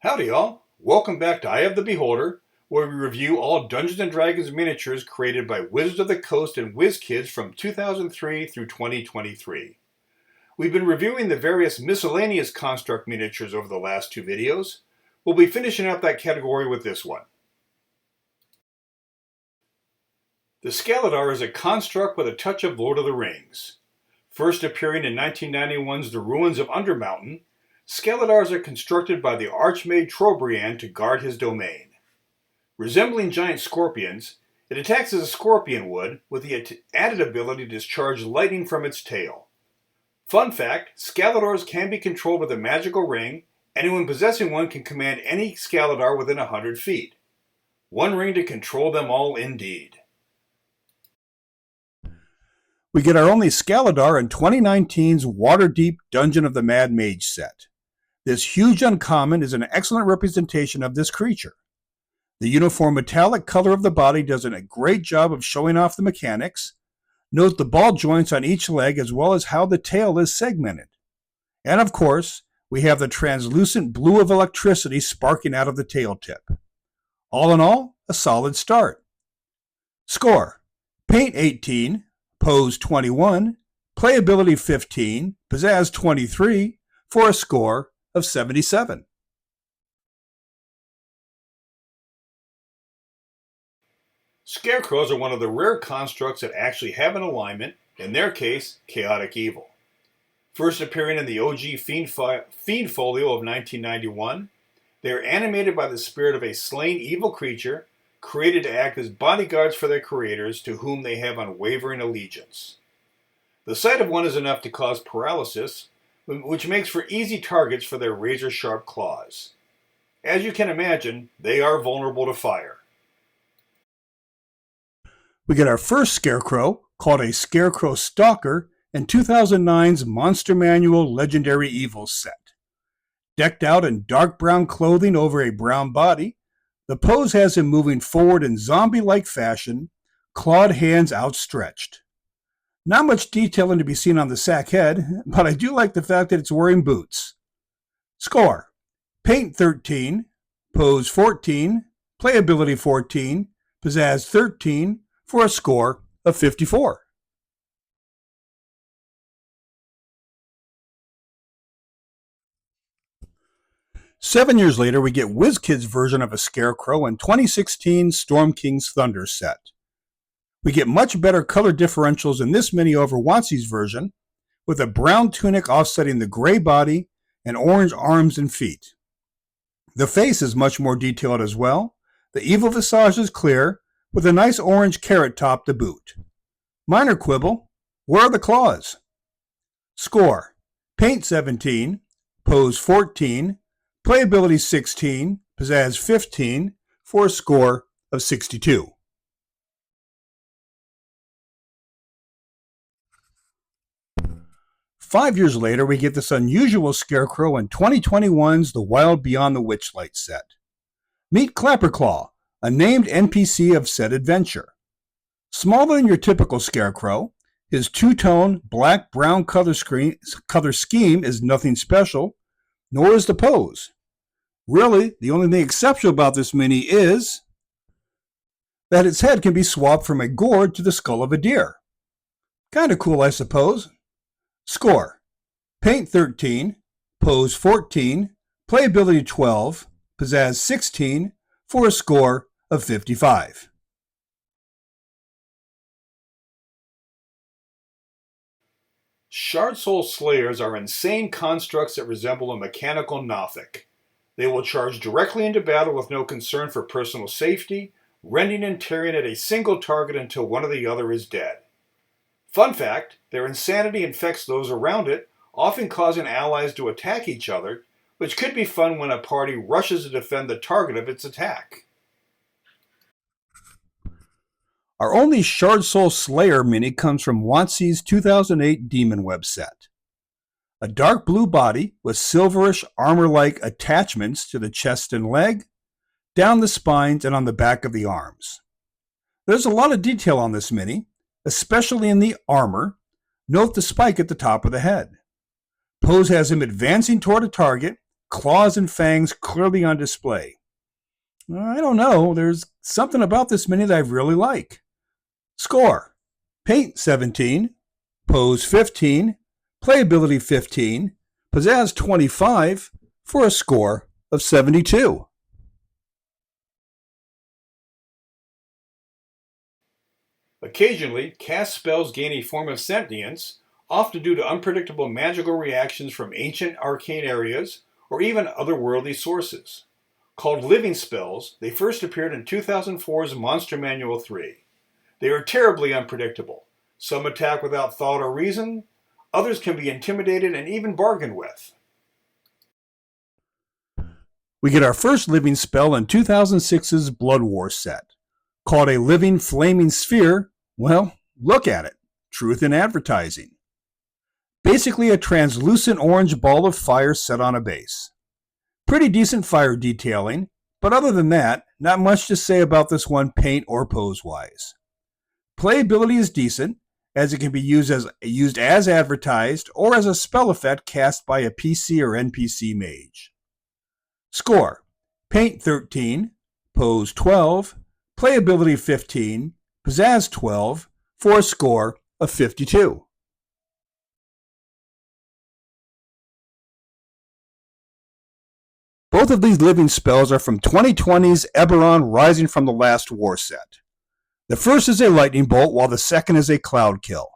Howdy y'all, welcome back to Eye of the Beholder, where we review all Dungeons & Dragons miniatures created by Wizards of the Coast and WizKids from 2003 through 2023. We've been reviewing the various miscellaneous construct miniatures over the last two videos. We'll be finishing up that category with this one. The Scaladar is a construct with a touch of Lord of the Rings. First appearing in 1991's The Ruins of Undermountain, Scaladars are constructed by the Archmage Trobriand to guard his domain. Resembling giant scorpions, it attacks as a scorpion would, with the added ability to discharge lightning from its tail. Fun fact, Scaladars can be controlled with a magical ring. Anyone possessing one can command any Scaladar within 100 feet. One ring to control them all indeed. We get our only Scaladar in 2019's Waterdeep Dungeon of the Mad Mage set. This huge uncommon is an excellent representation of this creature. The uniform metallic color of the body does a great job of showing off the mechanics. Note the ball joints on each leg as well as how the tail is segmented. And of course, we have the translucent blue of electricity sparking out of the tail tip. All in all, a solid start. Score: Paint 18, Pose 21, Playability 15, Pizzazz 23, for a score of 77. Scarecrows are one of the rare constructs that actually have an alignment, in their case, chaotic evil. First appearing in the OG Fiend Folio of 1991, they are animated by the spirit of a slain evil creature created to act as bodyguards for their creators to whom they have unwavering allegiance. The sight of one is enough to cause paralysis, which makes for easy targets for their razor-sharp claws. As you can imagine, they are vulnerable to fire. We get our first Scarecrow, called a Scarecrow Stalker, in 2009's Monster Manual Legendary Evils set. Decked out in dark brown clothing over a brown body, the pose has him moving forward in zombie-like fashion, clawed hands outstretched. Not much detailing to be seen on the sack head, but I do like the fact that it's wearing boots. Score: Paint 13, Pose 14, Playability 14, Pizzazz 13, for a score of 54. Seven years later, we get WizKids' version of a Scarecrow in 2016's Storm King's Thunder set. We get much better color differentials in this mini over WotC's version, with a brown tunic offsetting the gray body and orange arms and feet. The face is much more detailed as well. The evil visage is clear, with a nice orange carrot top to boot. Minor quibble: where are the claws? Score: Paint 17, Pose 14, Playability 16, Pizzazz 15, for a score of 62. Five years later, we get this unusual Scarecrow in 2021's The Wild Beyond the Witchlight set. Meet Clapperclaw, a named NPC of said adventure. Smaller than your typical Scarecrow, his two-tone black-brown color scheme is nothing special, nor is the pose. Really, the only thing exceptional about this mini is that its head can be swapped from a gourd to the skull of a deer. Kinda cool, I suppose. Score: Paint 13, Pose 14, Playability 12, Pizzazz 16, for a score of 55. Shard Soul Slayers are insane constructs that resemble a mechanical Nothic. They will charge directly into battle with no concern for personal safety, rending and tearing at a single target until one or the other is dead. Fun fact, their insanity infects those around it, often causing allies to attack each other, which could be fun when a party rushes to defend the target of its attack. Our only Shard Soul Slayer mini comes from WotC's 2008 Demon Web set. A dark blue body with silverish armor-like attachments to the chest and leg, down the spines and on the back of the arms. There's a lot of detail on this mini, especially in the armor. Note the spike at the top of the head. Pose has him advancing toward a target, claws and fangs clearly on display. I don't know, there's something about this mini that I really like. Score: Paint 17, Pose 15, Playability 15, Pizzazz 25, for a score of 72. Occasionally, cast spells gain a form of sentience, often due to unpredictable magical reactions from ancient arcane areas or even otherworldly sources. Called living spells, they first appeared in 2004's Monster Manual 3. They are terribly unpredictable. Some attack without thought or reason, others can be intimidated and even bargained with. We get our first living spell in 2006's Blood War set. Called a living flaming sphere, well, look at it. Truth in advertising. Basically a translucent orange ball of fire set on a base. Pretty decent fire detailing, but other than that, not much to say about this one paint or pose-wise. Playability is decent, as it can be used as advertised or as a spell effect cast by a PC or NPC mage. Score: Paint 13, Pose 12, Playability 15, Pizzazz 12, for a score of 52. Both of these living spells are from 2020's Eberron Rising from the Last War set. The first is a lightning bolt, while the second is a cloud kill.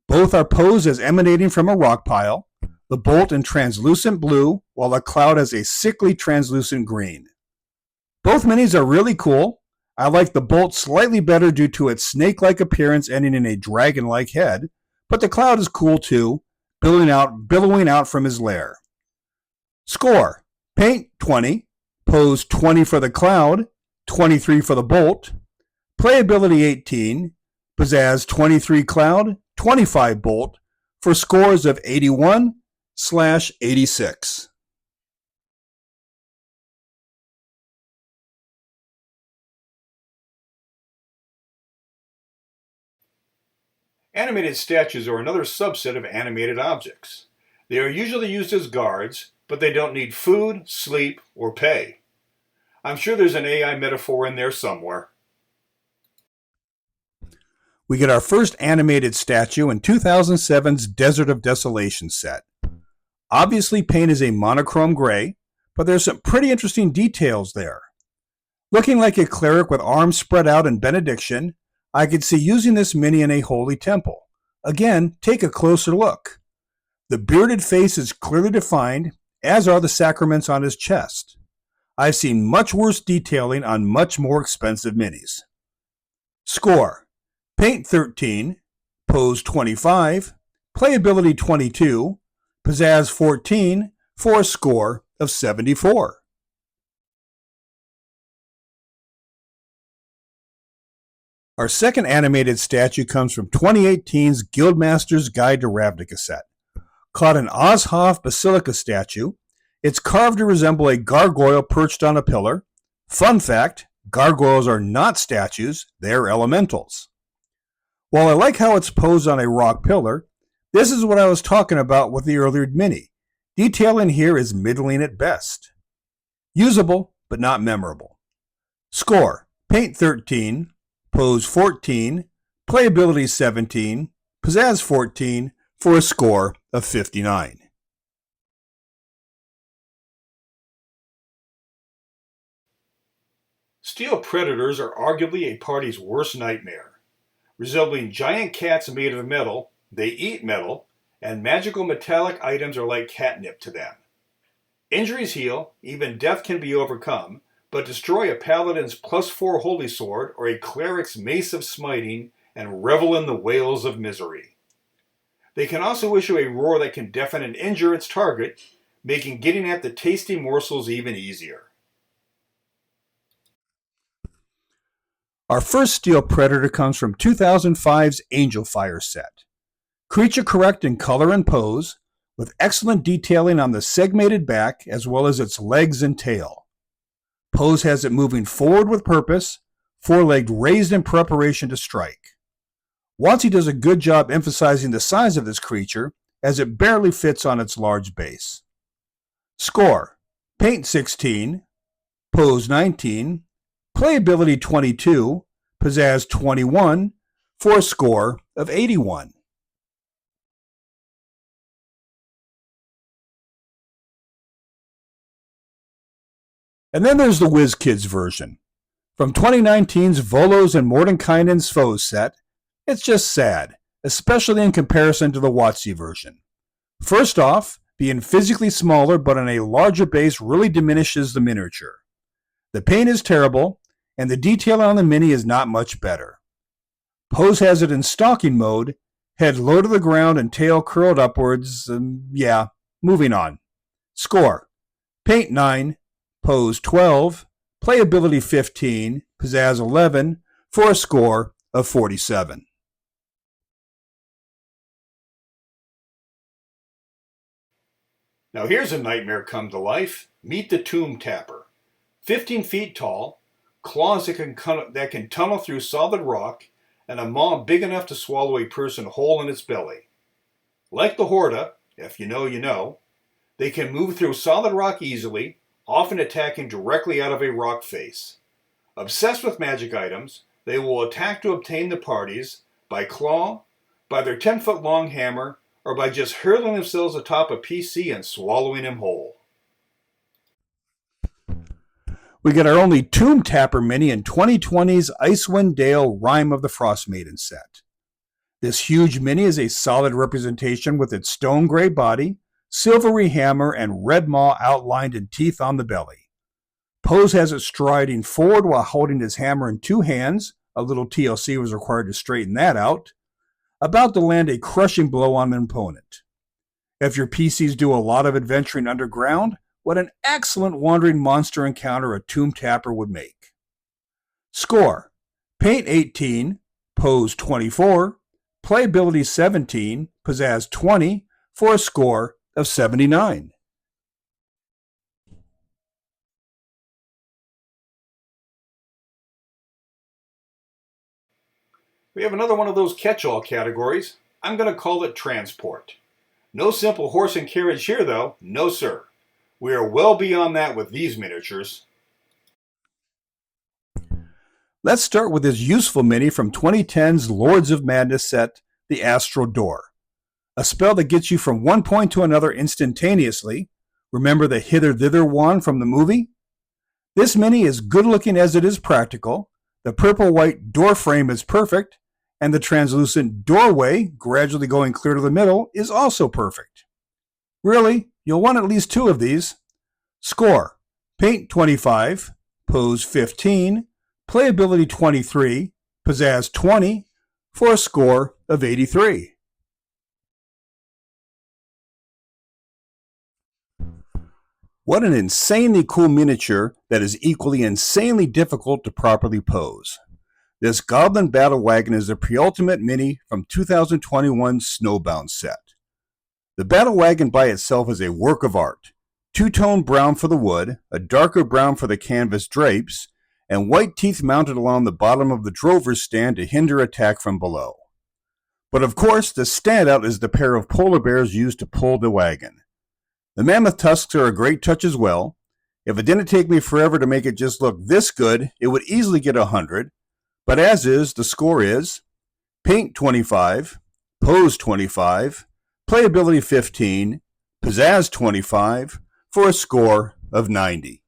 Both are posed as emanating from a rock pile, the bolt in translucent blue, while the cloud has a sickly translucent green. Both minis are really cool. I like the bolt slightly better due to its snake-like appearance ending in a dragon-like head, but the cloud is cool too, billowing out from his lair. Score: Paint 20, Pose 20 for the cloud, 23 for the bolt, Playability 18, Pizzazz 23 cloud, 25 bolt, for scores of 81/86. Animated statues are another subset of animated objects. They are usually used as guards, but they don't need food, sleep, or pay. I'm sure there's an AI metaphor in there somewhere. We get our first animated statue in 2007's Desert of Desolation set. Obviously, paint is a monochrome gray, but there's some pretty interesting details there. Looking like a cleric with arms spread out in benediction, I could see using this mini in a holy temple. Again, take a closer look. The bearded face is clearly defined, as are the sacraments on his chest. I've seen much worse detailing on much more expensive minis. Score: Paint 13, Pose 25, Playability 22, Pizzazz 14, for a score of 74. Our second animated statue comes from 2018's Guildmaster's Guide to Ravnica set. Called an Ozhoff Basilica statue, it's carved to resemble a gargoyle perched on a pillar. Fun fact, gargoyles are not statues, they're elementals. While I like how it's posed on a rock pillar, this is what I was talking about with the earlier mini. Detail in here is middling at best. Usable, but not memorable. Score: Paint 13, Pose 14, Playability 17, Pizzazz 14, for a score of 59. Steel predators are arguably a party's worst nightmare. Resembling giant cats made of metal, they eat metal, and magical metallic items are like catnip to them. Injuries heal, even death can be overcome, but destroy a paladin's +4 holy sword or a cleric's mace of smiting and revel in the wails of misery. They can also issue a roar that can deafen and injure its target, making getting at the tasty morsels even easier. Our first steel predator comes from 2005's Angel Fire set. Creature correct in color and pose, with excellent detailing on the segmented back as well as its legs and tail. Pose has it moving forward with purpose, foreleg raised in preparation to strike. WotC does a good job emphasizing the size of this creature, as it barely fits on its large base. Score: paint 16, pose 19, playability 22, pizzazz 21, for a score of 81. And then there's the WizKids version. From 2019's Volos and Mordenkainen's Foes set, it's just sad, especially in comparison to the WotC version. First off, being physically smaller but on a larger base really diminishes the miniature. The paint is terrible, and the detail on the mini is not much better. Pose has it in stalking mode, head low to the ground and tail curled upwards. Moving on. Score: paint 9, pose 12, playability 15, pizzazz 11, for a score of 47. Now here's a nightmare come to life. Meet the Tomb Tapper. 15 feet tall, claws that can tunnel through solid rock, and a maw big enough to swallow a person whole in its belly. Like the Horda, if you know, you know, they can move through solid rock easily, often attacking directly out of a rock face. Obsessed with magic items, they will attack to obtain the parties by claw, by their 10-foot long hammer, or by just hurling themselves atop a PC and swallowing him whole. We get our only Tomb Tapper mini in 2020's Icewind Dale Rime of the Frost Maiden set. This huge mini is a solid representation with its stone gray body, silvery hammer, and red maw outlined in teeth on the belly. Pose has it striding forward while holding his hammer in two hands. A little TLC was required to straighten that out. About to land a crushing blow on an opponent. If your PCs do a lot of adventuring underground, what an excellent wandering monster encounter a Tomb Tapper would make. Score: paint 18, pose 24, playability 17, pizzazz 20, for a score of 79. We have another one of those catch-all categories. I'm going to call it transport. No simple horse and carriage here, though. No, sir. We are well beyond that with these miniatures. Let's start with this useful mini from 2010's Lords of Madness set, the Astral Door. A spell that gets you from one point to another instantaneously. Remember the hither-thither wand from the movie? This mini is good looking as it is practical. The purple-white door frame is perfect, and the translucent doorway, gradually going clear to the middle, is also perfect. Really, you'll want at least two of these. Score: paint 25, pose 15, playability 23, pizzazz 20, for a score of 83. What an insanely cool miniature that is equally insanely difficult to properly pose. This Goblin Battle Wagon is the pre-ultimate mini from 2021's Snowbound set. The Battle Wagon by itself is a work of art. Two-tone brown for the wood, a darker brown for the canvas drapes, and white teeth mounted along the bottom of the drover's stand to hinder attack from below. But of course, the standout is the pair of polar bears used to pull the wagon. The mammoth tusks are a great touch as well. If it didn't take me forever to make it just look this good, it would easily get 100. But as is, the score is paint 25, pose 25, playability 15, pizzazz 25, for a score of 90.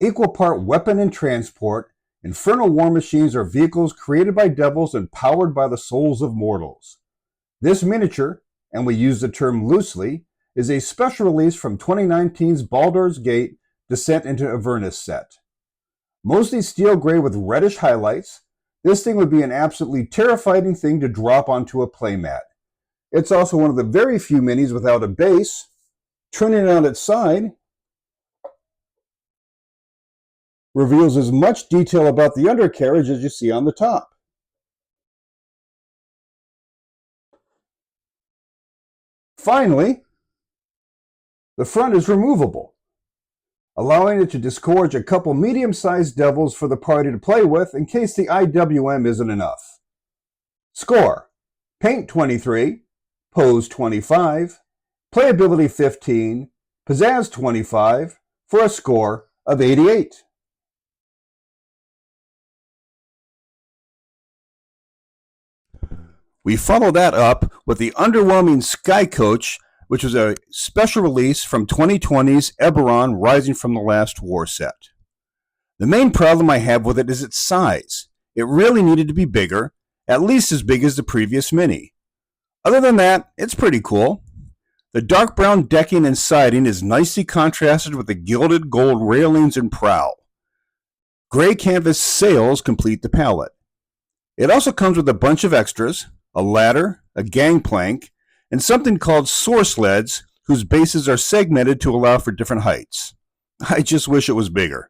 Equal part weapon and transport, infernal war machines are vehicles created by devils and powered by the souls of mortals. This miniature, and we use the term loosely, is a special release from 2019's Baldur's Gate Descent into Avernus set. Mostly steel gray with reddish highlights, this thing would be an absolutely terrifying thing to drop onto a playmat. It's also one of the very few minis without a base. Turning it on its side reveals as much detail about the undercarriage as you see on the top. Finally, the front is removable, allowing it to disgorge a couple medium-sized devils for the party to play with in case the IWM isn't enough. Score: Paint 23, Pose 25, Playability 15, Pizzazz 25, for a score of 88. We follow that up with the underwhelming Sky Coach, which was a special release from 2020's Eberron Rising from the Last War set. The main problem I have with it is its size. It really needed to be bigger, at least as big as the previous Mini. Other than that, it's pretty cool. The dark brown decking and siding is nicely contrasted with the gilded gold railings and prow. Gray canvas sails complete the palette. It also comes with a bunch of extras, a ladder, a gangplank, and something called source leads whose bases are segmented to allow for different heights. I just wish it was bigger.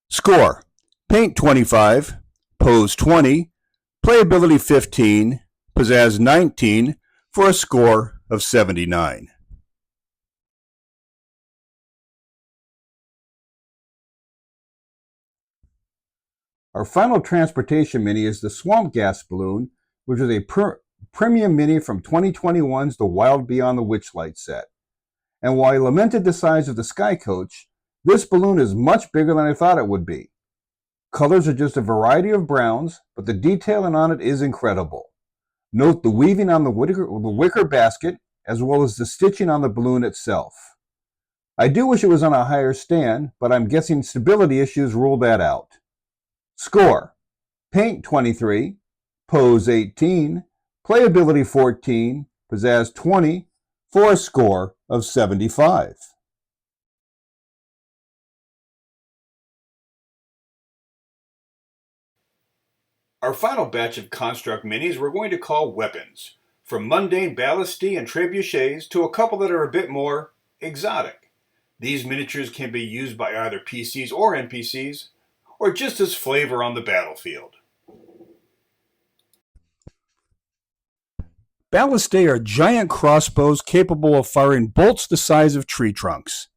Score: Paint 25, Pose 20, Playability 15, Pizzazz 19, for a score of 79. Our final transportation mini is the Swamp Gas Balloon, which is a premium mini from 2021's The Wild Beyond the Witchlight set. And while I lamented the size of the Sky Coach, this balloon is much bigger than I thought it would be. Colors are just a variety of browns, but the detailing on it is incredible. Note the weaving on the wicker basket, as well as the stitching on the balloon itself. I do wish it was on a higher stand, but I'm guessing stability issues ruled that out. Score: Paint 23, Pose 18, Playability 14, Pizzazz 20, for a score of 75. Our final batch of Consturct minis we're going to call weapons, from mundane ballistae and trebuchets to a couple that are a bit more exotic. These miniatures can be used by either PCs or NPCs, or just as flavor on the battlefield. Ballistae are giant crossbows capable of firing bolts the size of tree trunks.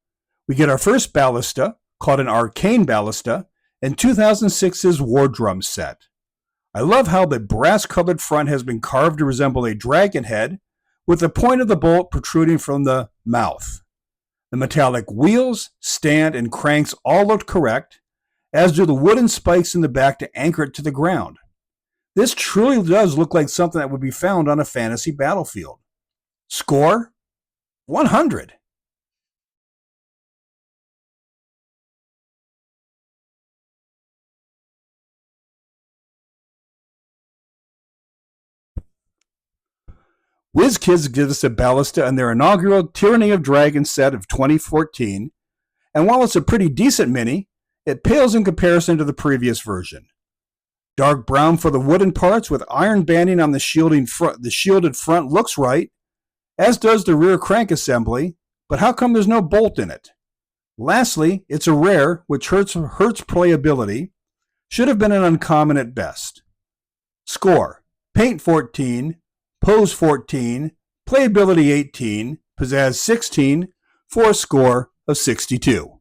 We get our first ballista, called an Arcane Ballista, in 2006's War Drum set. I love how the brass-colored front has been carved to resemble a dragon head, with the point of the bolt protruding from the mouth. The metallic wheels, stand, and cranks all looked correct, as do the wooden spikes in the back to anchor it to the ground. This truly does look like something that would be found on a fantasy battlefield. Score: 100. WizKids gives us a ballista in their inaugural Tyranny of Dragons set of 2014, and while it's a pretty decent mini, it pales in comparison to the previous version. Dark brown for the wooden parts with iron banding on the shielded front looks right, as does the rear crank assembly, but how come there's no bolt in it? Lastly, it's a rare, which hurts playability. Should have been an uncommon at best. Score: Paint 14, Pose 14, Playability 18, Pizzazz 16, for a score of 62.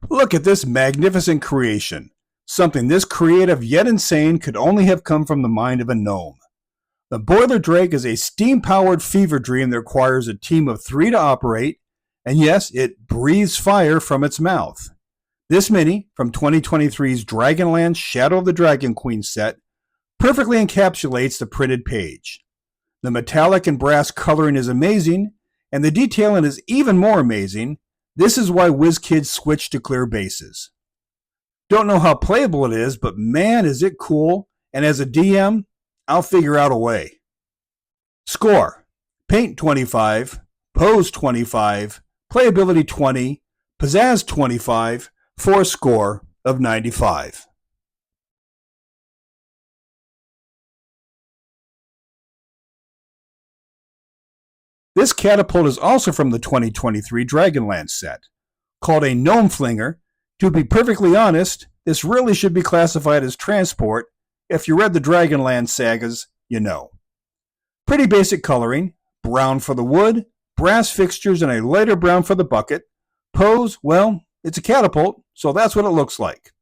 Look at this magnificent creation. Something this creative yet insane could only have come from the mind of a gnome. The Boiler Drake is a steam-powered fever dream that requires a team of 3 to operate, and yes, it breathes fire from its mouth. This mini, from 2023's Dragonlance Shadow of the Dragon Queen set, perfectly encapsulates the printed page. The metallic and brass coloring is amazing, and the detailing is even more amazing. This is why WizKids switched to clear bases. Don't know how playable it is, but man is it cool, and as a DM, I'll figure out a way. Score: Paint 25, Pose 25, Playability 20, Pizzazz 25, for a score of 95. This catapult is also from the 2023 Dragonlance set. Called a Gnome Flinger, to be perfectly honest, this really should be classified as transport. If you read the Dragonlance sagas, you know. Pretty basic coloring, brown for the wood, brass fixtures, and a lighter brown for the bucket. Pose, well, it's a catapult, so that's what it looks like.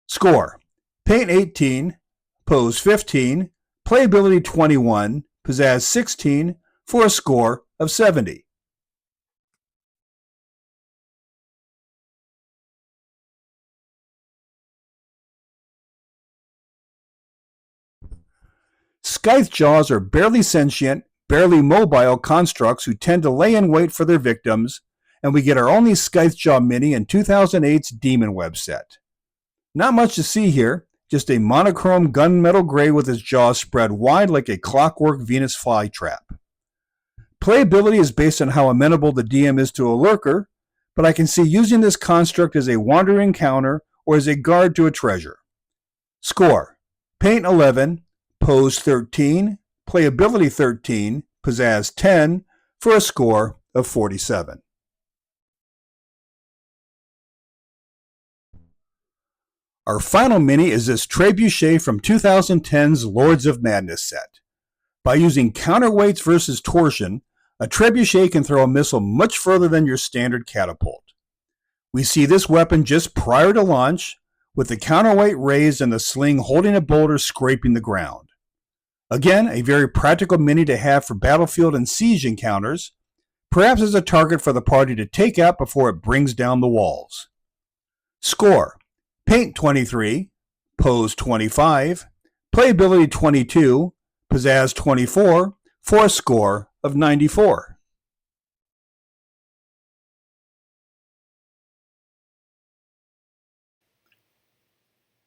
Score: Paint 18, Pose 15, Playability 21, Pizzazz 16, for a score of 70. Scythe jaws are barely sentient, barely mobile constructs who tend to lay in wait for their victims, and we get our only Scythe jaw mini in 2008's Demon Web set. Not much to see here, just a monochrome gunmetal gray with its jaws spread wide like a clockwork Venus flytrap. Playability is based on how amenable the DM is to a lurker, but I can see using this construct as a wandering counter or as a guard to a treasure. Score: Paint 11, Pose 13, Playability 13, Pizzazz 10, for a score of 47. Our final mini is this trebuchet from 2010's Lords of Madness set. By using counterweights versus torsion, a trebuchet can throw a missile much further than your standard catapult. We see this weapon just prior to launch, with the counterweight raised and the sling holding a boulder scraping the ground. Again, a very practical mini to have for battlefield and siege encounters, perhaps as a target for the party to take out before it brings down the walls. Score: Paint 23, Pose 25, Playability 22, Pizzazz 24, for a score of 94.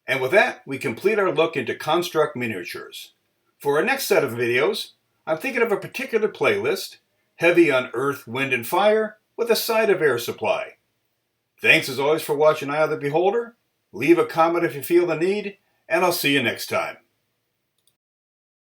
And with that, we complete our look into Construct miniatures. For our next set of videos, I'm thinking of a particular playlist, heavy on earth, wind, and fire, with a side of air supply. Thanks as always for watching Eye of the Beholder. Leave a comment if you feel the need, and I'll see you next time.